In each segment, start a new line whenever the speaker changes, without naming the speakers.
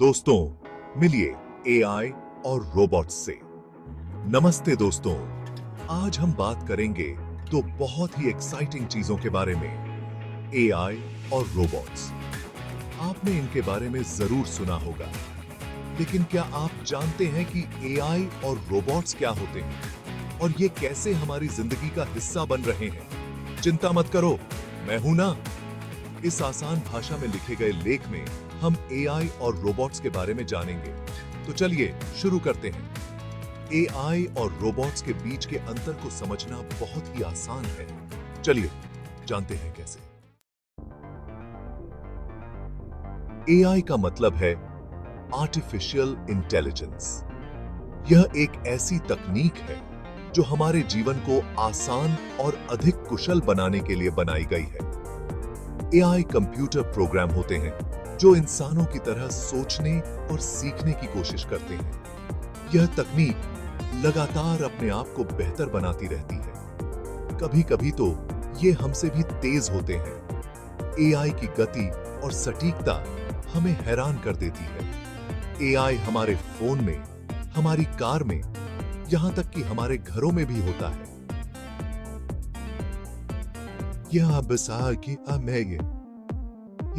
दोस्तों, मिलिए एआई और रोबोट्स से। नमस्ते दोस्तों, आज हम बात करेंगे दो बहुत ही एक्साइटिंग चीजों के बारे में, एआई और रोबोट्स। आपने इनके बारे में जरूर सुना होगा, लेकिन क्या आप जानते हैं कि एआई और रोबोट्स क्या होते हैं और ये कैसे हमारी जिंदगी का हिस्सा बन रहे हैं? चिंता मत करो, मैं हूं ना। इस आसान भाषा में लिखे गए लेख में हम एआई और रोबोट्स के बारे में जानेंगे। तो चलिए शुरू करते हैं। एआई और रोबोट्स के बीच के अंतर को समझना बहुत ही आसान है। चलिए जानते हैं कैसे। एआई का मतलब है आर्टिफिशियल इंटेलिजेंस। यह एक ऐसी तकनीक है जो हमारे जीवन को आसान और अधिक कुशल बनाने के लिए बनाई गई है। एआई कंप्यूटर प्रोग्राम होते हैं जो इंसानों की तरह सोचने और सीखने की कोशिश करते हैं। यह तकनीक लगातार अपने आप को बेहतर बनाती रहती है। कभी-कभी तो ये हमसे भी तेज होते हैं। एआई की गति और सटीकता हमें हैरान कर देती है। एआई हमारे फोन में, हमारी कार में, यहां तक कि हमारे घरों में भी होता है।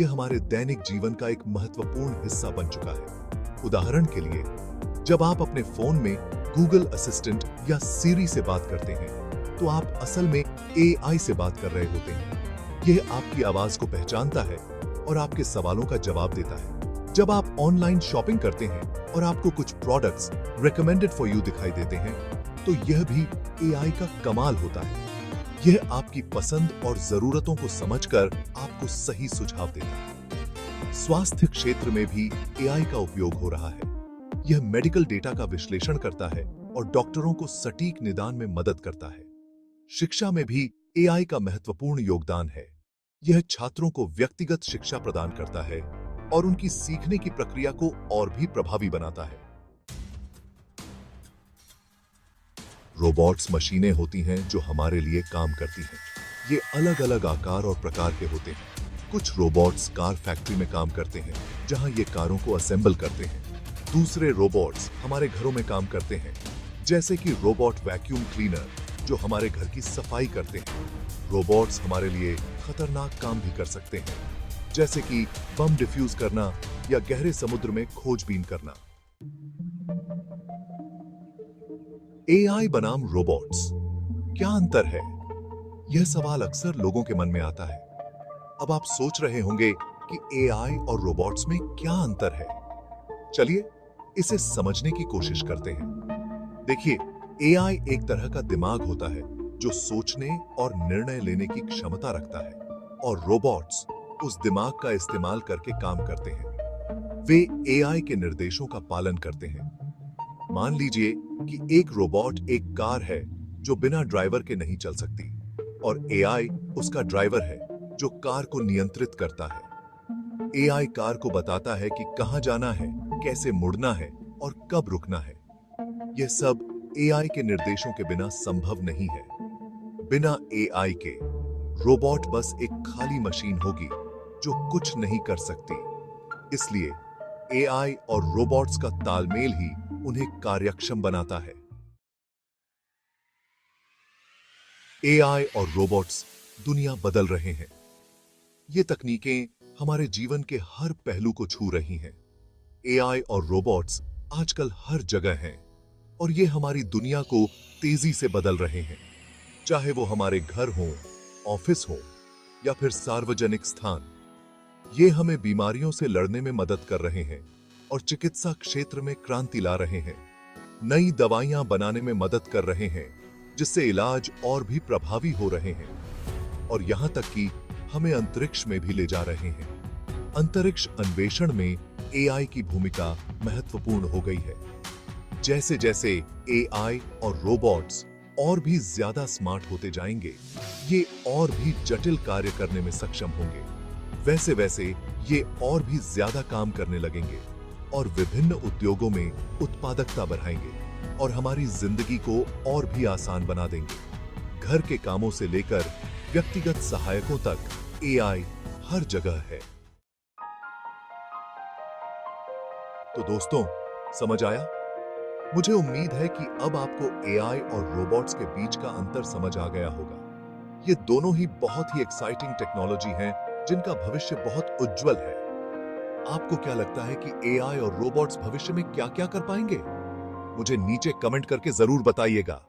यह हमारे दैनिक जीवन का एक महत्वपूर्ण हिस्सा बन चुका है। उदाहरण के लिए, जब आप अपने फोन में गूगल असिस्टेंट या सीरी से बात करते हैं, तो आप असल में एआई से बात कर रहे होते हैं। यह आपकी आवाज को पहचानता है और आपके सवालों का जवाब देता है। जब आप ऑनलाइन शॉपिंग करते हैं और आपको कुछ प्रोडक्ट्स रिकमेंडेड फॉर यू दिखाई देते हैं, तो यह भी एआई का कमाल होता है। यह आपकी पसंद और जरूरतों को समझकर आपको सही सुझाव देता है। स्वास्थ्य क्षेत्र में भी एआई का उपयोग हो रहा है। यह मेडिकल डेटा का विश्लेषण करता है और डॉक्टरों को सटीक निदान में मदद करता है। शिक्षा में भी एआई का महत्वपूर्ण योगदान है। यह छात्रों को व्यक्तिगत शिक्षा प्रदान करता है और उनकी सीखने की प्रक्रिया को और भी प्रभावी बनाता है। रोबोट्स मशीनें होती हैं जो हमारे लिए काम करती हैं। ये अलग अलग आकार और प्रकार के होते हैं। कुछ रोबोट्स कार फैक्ट्री में काम करते हैं, जहां ये कारों को असेंबल करते हैं। दूसरे रोबोट्स हमारे घरों में काम करते हैं, जैसे कि रोबोट वैक्यूम क्लीनर जो हमारे घर की सफाई करते हैं। रोबोट्स हमारे लिए खतरनाक काम भी कर सकते हैं, जैसे कि बम डिफ्यूज करना या गहरे समुद्र में खोजबीन करना। एआई बनाम रोबोट्स, क्या अंतर है? यह सवाल अक्सर लोगों के मन में आता है। अब आप सोच रहे होंगे कि एआई और रोबोट्स में क्या अंतर है। चलिए इसे समझने की कोशिश करते हैं। देखिए, एआई एक तरह का दिमाग होता है जो सोचने और निर्णय लेने की क्षमता रखता है, और रोबोट्स उस दिमाग का इस्तेमाल करके काम करते हैं। वे एआई के निर्देशों का पालन करते हैं। मान लीजिए कि एक रोबोट एक कार है जो बिना ड्राइवर के नहीं चल सकती, और एआई उसका ड्राइवर है जो कार को नियंत्रित करता है। एआई कार को बताता है कि कहां जाना है, कैसे मुड़ना है और कब रुकना है। यह सब एआई के निर्देशों के बिना संभव नहीं है। बिना एआई के रोबोट बस एक खाली मशीन होगी जो कुछ नहीं कर सकती। इसलिए एआई और रोबोट्स का तालमेल ही उन्हें कार्यक्षम बनाता है। एआई और रोबोट्स दुनिया बदल रहे हैं। ये तकनीकें हमारे जीवन के हर पहलू को छू रही हैं। एआई और रोबोट्स आजकल हर जगह हैं, और ये हमारी दुनिया को तेजी से बदल रहे हैं। चाहे वो हमारे घर हो, ऑफिस हो या फिर सार्वजनिक स्थान, ये हमें बीमारियों से लड़ने में मदद कर रहे हैं और चिकित्सा क्षेत्र में क्रांति ला रहे हैं। नई दवाइयां बनाने में मदद कर रहे हैं, जिससे इलाज और भी प्रभावी हो रहे हैं, और यहां तक कि हमें अंतरिक्ष में भी ले जा रहे हैं। अंतरिक्ष अन्वेषण में एआई की भूमिका महत्वपूर्ण हो गई है। जैसे जैसे एआई और रोबोट्स और भी ज्यादा स्मार्ट होते जाएंगे, ये और भी जटिल कार्य करने में सक्षम होंगे। वैसे वैसे ये और भी ज्यादा काम करने लगेंगे और विभिन्न उद्योगों में उत्पादकता बढ़ाएंगे और हमारी जिंदगी को और भी आसान बना देंगे। घर के कामों से लेकर व्यक्तिगत सहायकों तक एआई हर जगह है। तो दोस्तों, समझ आया? मुझे उम्मीद है कि अब आपको एआई और रोबोट्स के बीच का अंतर समझ आ गया होगा। ये दोनों ही बहुत ही एक्साइटिंग टेक्नोलॉजी हैं, जिनका भविष्य बहुत उज्जवल है। आपको क्या लगता है कि एआई और रोबोट्स भविष्य में क्या-क्या कर पाएंगे? मुझे नीचे कमेंट करके जरूर बताइएगा।